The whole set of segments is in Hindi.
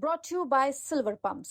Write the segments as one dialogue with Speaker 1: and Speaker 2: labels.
Speaker 1: brought to you by Silver Pumps.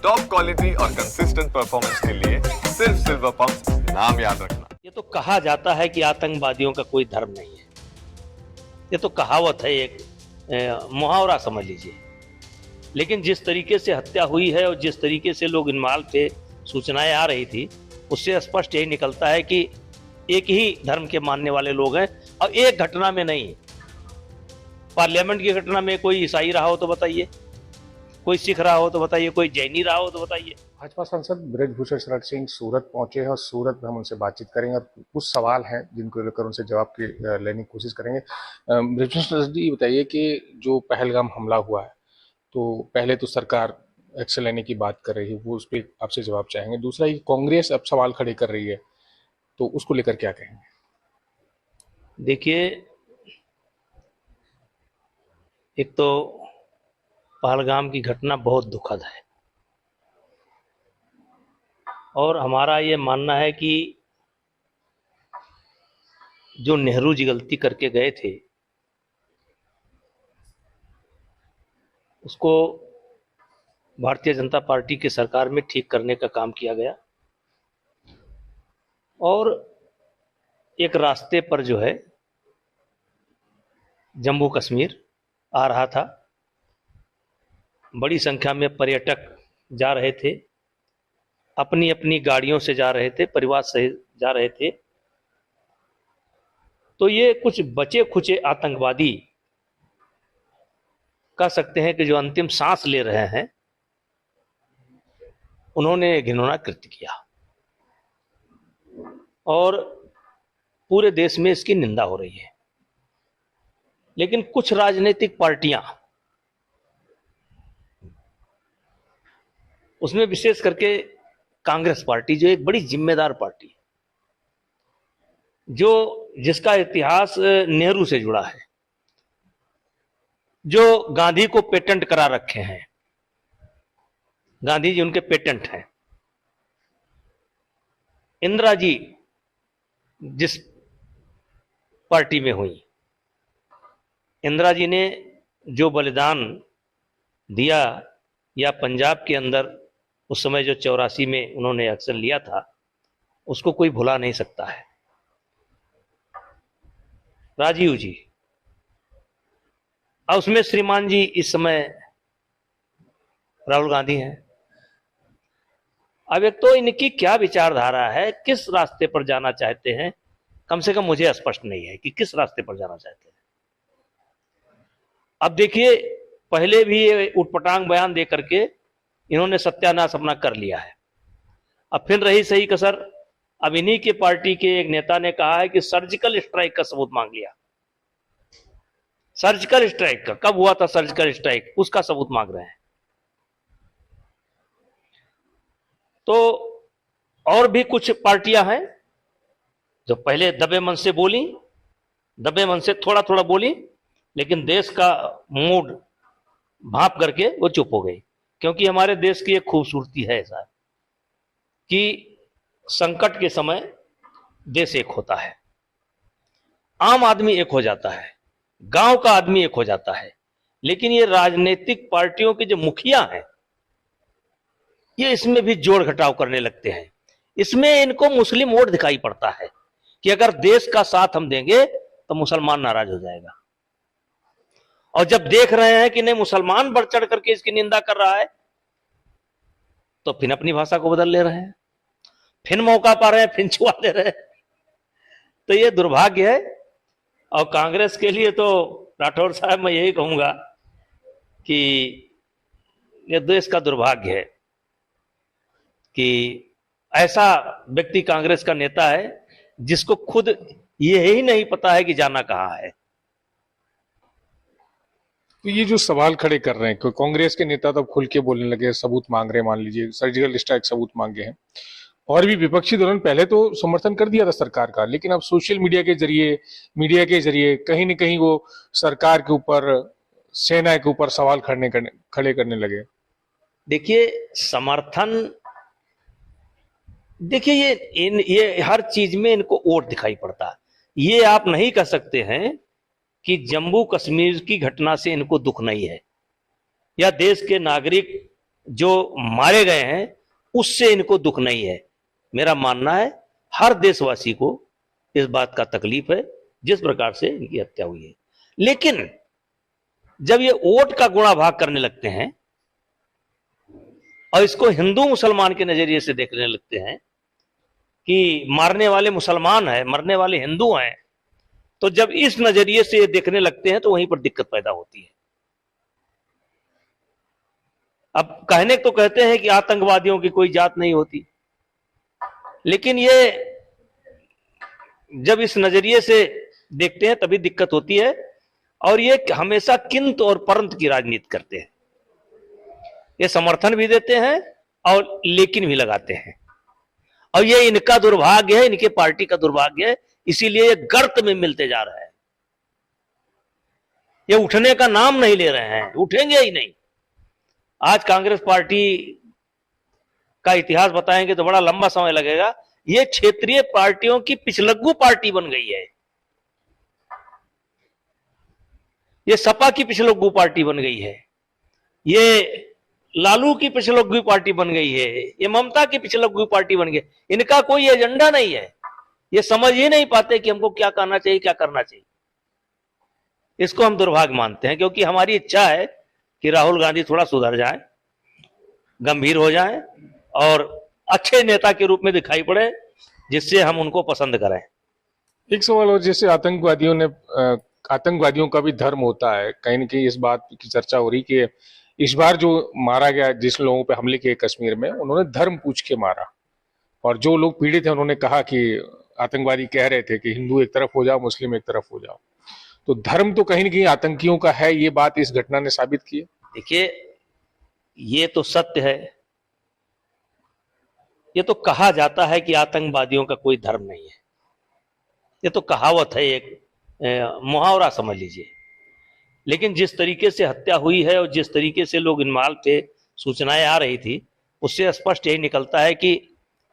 Speaker 2: Top quality और कंसिस्टेंट परफॉर्मेंस के लिए सिर्फ सिल्वर पंप्स नाम याद रखना।
Speaker 3: ये तो कहा जाता है कि आतंकवादियों का कोई धर्म नहीं है। ये तो कहावत है, एक मुहावरा समझ लीजिए। लेकिन जिस तरीके से हत्या हुई है और जिस तरीके से लोग इन्वॉल्व थे, सूचनाएं आ रही थी, उससे स्पष्ट यही निकलता है कि एक ही धर्म के मानने वाले लोग हैं। और एक घटना में नहीं, पार्लियामेंट की घटना में कोई ईसाई रहा हो तो बताइए, कोई सिख रहा हो तो बताइए, कोई जैनी रहा हो तो बताइए।
Speaker 4: भाजपा सांसद ब्रजभूषण शरण सिंह सूरत पहुंचे हैं और सूरत में हम उनसे बातचीत करेंगे और कुछ सवाल हैं जिनको लेकर उनसे जवाब लेने की कोशिश करेंगे। ब्रजभूषण शरण जी, बताइए कि जो पहलगाम हमला हुआ है, तो पहले तो सरकार एक्शन लेने की बात कर रही है, वो उस पर आपसे जवाब चाहेंगे। दूसरा, ये कांग्रेस अब सवाल खड़े कर रही है, तो उसको लेकर क्या कहेंगे?
Speaker 3: देखिए, एक तो पहलगाम की घटना बहुत दुखद है और हमारा ये मानना है कि जो नेहरू जी गलती करके गए थे उसको भारतीय जनता पार्टी की सरकार में ठीक करने का काम किया गया और एक रास्ते पर जो है जम्मू कश्मीर आ रहा था, बड़ी संख्या में पर्यटक जा रहे थे, अपनी अपनी गाड़ियों से जा रहे थे, परिवार सहित जा रहे थे। तो ये कुछ बचे खुचे आतंकवादी कह सकते हैं कि जो अंतिम सांस ले रहे हैं, उन्होंने घिनौना कृत्य किया और पूरे देश में इसकी निंदा हो रही है। लेकिन कुछ राजनीतिक पार्टियां, उसमें विशेष करके कांग्रेस पार्टी, जो एक बड़ी जिम्मेदार पार्टी है, जिसका इतिहास नेहरू से जुड़ा है, जो गांधी को पेटेंट करा रखे हैं, गांधी जी उनके पेटेंट हैं। इंदिरा जी जिस पार्टी में हुई, इंदिरा जी ने जो बलिदान दिया, या पंजाब के अंदर उस समय जो 84 में उन्होंने एक्शन लिया था, उसको कोई भुला नहीं सकता है। राजीव जी, और उसमें श्रीमान जी इस समय राहुल गांधी हैं। अब एक तो इनकी क्या विचारधारा है, किस रास्ते पर जाना चाहते हैं, कम से कम मुझे स्पष्ट नहीं है कि किस रास्ते पर जाना चाहते हैं। अब देखिए, पहले भी उटपटांग बयान दे करके इन्होंने सत्यानाश अपना कर लिया है। अब फिर रही सही कसर, अब इन्हीं के पार्टी के एक नेता ने कहा है कि सर्जिकल स्ट्राइक का सबूत मांग लिया। सर्जिकल स्ट्राइक का कब हुआ था? सर्जिकल स्ट्राइक, उसका सबूत मांग रहे हैं। तो और भी कुछ पार्टियां हैं जो पहले दबे मन से बोली, दबे मन से थोड़ा थोड़ा बोली, लेकिन देश का मूड भांप करके वो चुप हो गई। क्योंकि हमारे देश की एक खूबसूरती है ऐसा कि संकट के समय देश एक होता है, आम आदमी एक हो जाता है, गांव का आदमी एक हो जाता है। लेकिन ये राजनीतिक पार्टियों के जो मुखिया हैं, ये इसमें भी जोड़ घटाव करने लगते हैं। इसमें इनको मुस्लिम वोट दिखाई पड़ता है कि अगर देश का साथ हम देंगे तो मुसलमान नाराज हो जाएगा। और जब देख रहे हैं कि नहीं, मुसलमान बढ़ चढ़ करके इसकी निंदा कर रहा है, तो फिर अपनी भाषा को बदल ले रहे हैं, फिर मौका पा रहे हैं, फिर छुआ दे रहे हैं। तो ये दुर्भाग्य है। और कांग्रेस के लिए तो राठौर साहब, मैं यही कहूंगा कि ये देश का दुर्भाग्य है कि ऐसा व्यक्ति कांग्रेस का नेता है जिसको खुद यही नहीं पता है कि जाना कहां है।
Speaker 4: तो ये जो सवाल खड़े कर रहे हैं, कांग्रेस के नेता तो खुल के बोलने लगे, सबूत मांग रहे हैं, मान लीजिए सर्जिकल स्ट्राइक सबूत मांगे हैं, और भी विपक्षी दलों ने पहले तो समर्थन कर दिया था सरकार का, लेकिन अब सोशल मीडिया के जरिए, मीडिया के जरिए कहीं न कहीं वो सरकार के ऊपर, सेना के ऊपर सवाल खड़े करने लगे।
Speaker 3: देखिए, समर्थन, देखिए ये हर चीज में इनको वोट दिखाई पड़ता है। ये आप नहीं कह सकते हैं कि जम्मू कश्मीर की घटना से इनको दुख नहीं है। या देश के नागरिक जो मारे गए हैं उससे इनको दुख नहीं है। मेरा मानना है हर देशवासी को इस बात का तकलीफ है जिस प्रकार से इनकी हत्या हुई है। लेकिन जब ये वोट का गुणा भाग करने लगते हैं और इसको हिंदू मुसलमान के नजरिए से देखने लगते हैं कि मारने वाले मुसलमान हैं, मरने वाले हिंदू हैं, तो जब इस नजरिए से ये देखने लगते हैं तो वहीं पर दिक्कत पैदा होती है। अब कहने तो कहते हैं कि आतंकवादियों की कोई जात नहीं होती, लेकिन ये जब इस नजरिए से देखते हैं तभी दिक्कत होती है। और ये हमेशा किंतु और परंतु की राजनीति करते हैं। ये समर्थन भी देते हैं और लेकिन भी लगाते हैं, और ये इनका दुर्भाग्य है, इनके पार्टी का दुर्भाग्य है। इसीलिए ये गर्त में मिलते जा रहे हैं। ये उठने का नाम नहीं ले रहे हैं, उठेंगे ही नहीं। आज कांग्रेस पार्टी का इतिहास बताएंगे तो बड़ा लंबा समय लगेगा। ये क्षेत्रीय पार्टियों की पिछलग्गू पार्टी बन गई है। ये सपा की पिछलग्गू पार्टी बन गई है, ये लालू की पिछलग्गू पार्टी बन गई है, ये ममता की पिछलग्गू पार्टी बन गई। इनका कोई एजेंडा नहीं है। ये समझ ही नहीं पाते कि हमको क्या करना चाहिए, क्या करना चाहिए। इसको हम दुर्भाग्य मानते हैं, क्योंकि हमारी इच्छा है कि राहुल गांधी थोड़ा सुधर जाए, गंभीर हो जाए और अच्छे नेता के रूप में दिखाई पड़े, जिससे हम उनको पसंद करें।
Speaker 4: एक सवाल और, जैसे आतंकवादियों का भी धर्म होता है, कहीं न कहीं इस बात की चर्चा हो रही कि इस बार जो मारा गया, जिस लोगों पे हमले किए कश्मीर में, उन्होंने धर्म पूछ के मारा, और जो लोग पीड़ित हैं उन्होंने कहा कि आतंकवादी कह रहे थे कि हिंदू एक तरफ हो जाओ, मुस्लिम एक तरफ हो जाओ। तो धर्म तो कहीं न कहीं आतंकियों का है, ये बात इस घटना ने साबित की है।
Speaker 3: देखिए, ये तो सत्य है। ये तो कहा जाता है कि आतंकवादियों का कोई धर्म नहीं है। ये तो कहावत है, एक मुहावरा समझ लीजिए। लेकिन जिस तरीके से हत्या हुई है और जिस तरीके से लोग इन्वॉल्व थे, सूचनाएं आ रही थी, उससे स्पष्ट यही निकलता है कि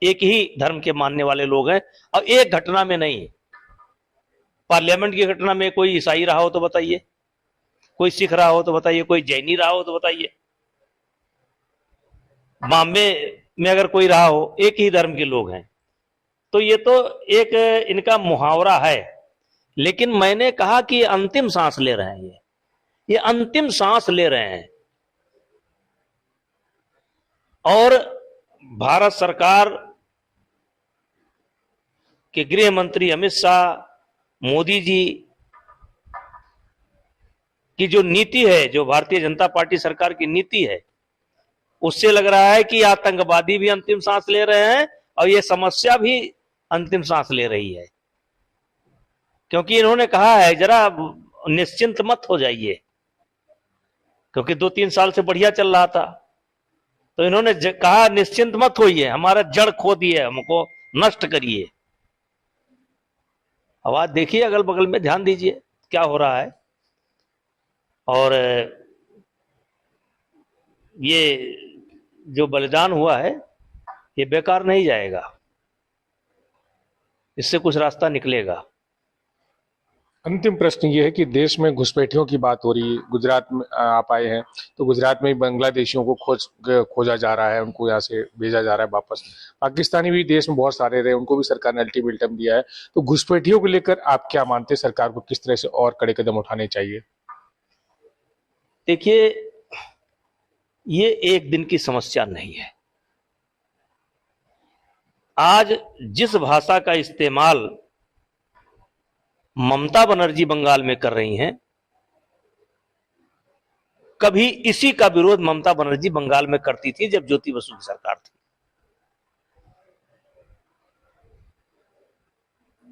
Speaker 3: एक ही धर्म के मानने वाले लोग हैं। और एक घटना में नहीं, पार्लियामेंट की घटना में कोई ईसाई रहा हो तो बताइए, कोई सिख रहा हो तो बताइए, कोई जैनी रहा हो तो बताइए, बॉम्बे में अगर कोई रहा हो, एक ही धर्म के लोग हैं। तो ये तो एक इनका मुहावरा है। लेकिन मैंने कहा कि अंतिम सांस ले रहे हैं, ये अंतिम सांस ले रहे हैं। और भारत सरकार के गृह मंत्री अमित शाह, मोदी जी की जो नीति है, जो भारतीय जनता पार्टी सरकार की नीति है, उससे लग रहा है कि आतंकवादी भी अंतिम सांस ले रहे हैं और ये समस्या भी अंतिम सांस ले रही है। क्योंकि इन्होंने कहा है जरा निश्चिंत मत हो जाइए, क्योंकि 2-3 साल से बढ़िया चल रहा था। तो इन्होंने कहा निश्चिंत मत होइए, हमारा जड़ खो दिए, हमको नष्ट करिए। आवाज देखिए, अगल बगल में ध्यान दीजिए क्या हो रहा है। और ये जो बलिदान हुआ है ये बेकार नहीं जाएगा, इससे कुछ रास्ता निकलेगा।
Speaker 4: अंतिम प्रश्न ये है कि देश में घुसपैठियों की बात हो रही है। गुजरात में आप आए हैं, तो गुजरात में बांग्लादेशियों को खोजा जा रहा है, उनको यहाँ से भेजा जा रहा है वापस। पाकिस्तानी भी देश में बहुत सारे रहे, उनको भी सरकार ने अल्टीमेटम दिया है। तो घुसपैठियों को लेकर आप क्या मानते हैं, सरकार को किस तरह से और कड़े कदम उठाने चाहिए?
Speaker 3: देखिए, ये एक दिन की समस्या नहीं है। आज जिस भाषा का इस्तेमाल ममता बनर्जी बंगाल में कर रही हैं, कभी इसी का विरोध ममता बनर्जी बंगाल में करती थी जब ज्योति बसु की सरकार थी।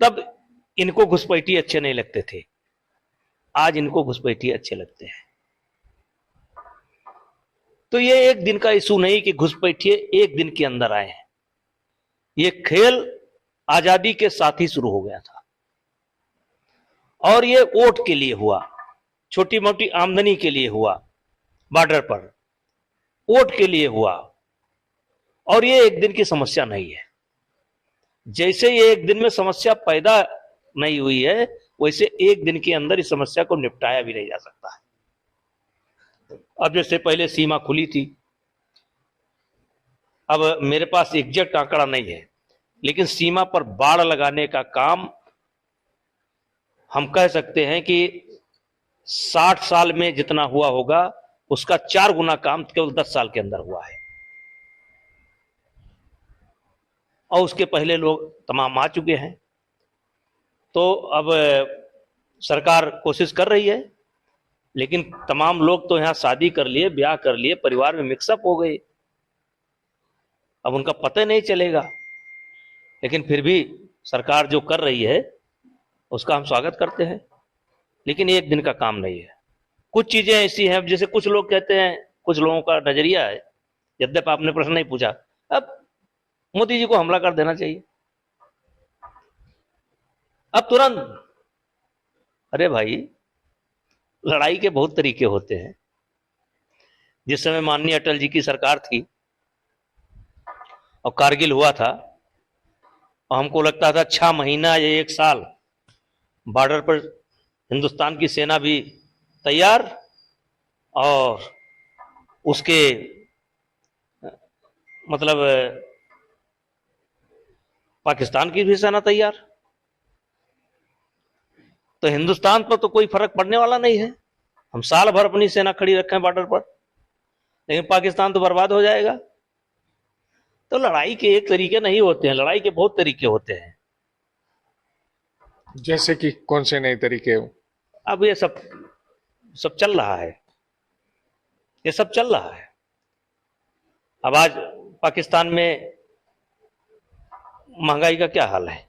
Speaker 3: तब इनको घुसपैठी अच्छे नहीं लगते थे, आज इनको घुसपैठी अच्छे लगते हैं। तो ये एक दिन का इशू नहीं कि घुसपैठिए एक दिन के अंदर आए हैं। ये खेल आजादी के साथ ही शुरू हो गया था, और ये वोट के लिए हुआ, छोटी मोटी आमदनी के लिए हुआ, बॉर्डर पर वोट के लिए हुआ। और ये एक दिन की समस्या नहीं है। जैसे ये एक दिन में समस्या पैदा नहीं हुई है, वैसे एक दिन के अंदर इस समस्या को निपटाया भी नहीं जा सकता है। अब जैसे पहले सीमा खुली थी, अब मेरे पास एग्जैक्ट आंकड़ा नहीं है, लेकिन सीमा पर बाड़ लगाने का काम हम कह सकते हैं कि 60 साल में जितना हुआ होगा उसका 4 गुना काम केवल 10 साल के अंदर हुआ है। और उसके पहले लोग तमाम आ चुके हैं। तो अब सरकार कोशिश कर रही है, लेकिन तमाम लोग तो यहां शादी कर लिए, ब्याह कर लिए, परिवार में मिक्सअप हो गए, अब उनका पता नहीं चलेगा। लेकिन फिर भी सरकार जो कर रही है उसका हम स्वागत करते हैं, लेकिन एक दिन का काम नहीं है। कुछ चीजें ऐसी हैं, जैसे कुछ लोग कहते हैं, कुछ लोगों का नजरिया है, यद्यप आपने प्रश्न नहीं पूछा, अब मोदी जी को हमला कर देना चाहिए अब तुरंत। अरे भाई, लड़ाई के बहुत तरीके होते हैं। जिस समय माननीय अटल जी की सरकार थी और कारगिल हुआ था, और हमको लगता था 6 महीना या 1 साल बॉर्डर पर हिंदुस्तान की सेना भी तैयार और उसके मतलब पाकिस्तान की भी सेना तैयार, तो हिंदुस्तान पर तो कोई फर्क पड़ने वाला नहीं है। हम साल भर अपनी सेना खड़ी रखें बॉर्डर पर, लेकिन पाकिस्तान तो बर्बाद हो जाएगा। तो लड़ाई के एक तरीके नहीं होते हैं, लड़ाई के बहुत तरीके होते हैं।
Speaker 4: जैसे कि कौन से नए तरीके हो?
Speaker 3: अब ये सब चल रहा है, ये सब चल रहा है। अब आज पाकिस्तान में महंगाई का क्या हाल है,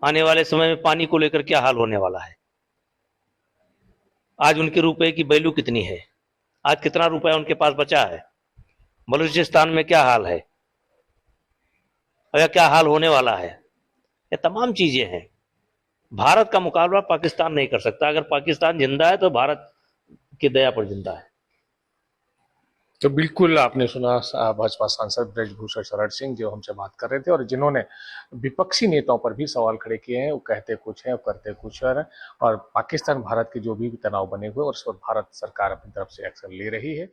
Speaker 3: आने वाले समय में पानी को लेकर क्या हाल होने वाला है, आज उनके रुपए की वैल्यू कितनी है, आज कितना रुपया उनके पास बचा है, बलूचिस्तान में क्या हाल है और क्या हाल होने वाला है, ये तमाम चीजें हैं। भारत का मुकाबला पाकिस्तान नहीं कर सकता। अगर पाकिस्तान जिंदा है तो भारत की दया पर जिंदा है।
Speaker 4: तो बिल्कुल आपने सुना भाजपा सांसद ब्रजभूषण शरण सिंह जो हमसे बात कर रहे थे, और जिन्होंने विपक्षी नेताओं पर भी सवाल खड़े किए हैं। वो कहते कुछ है और करते कुछ है, और पाकिस्तान भारत के जो भी तनाव बने हुए और उस पर भारत सरकार अपनी तरफ से एक्शन ले रही है।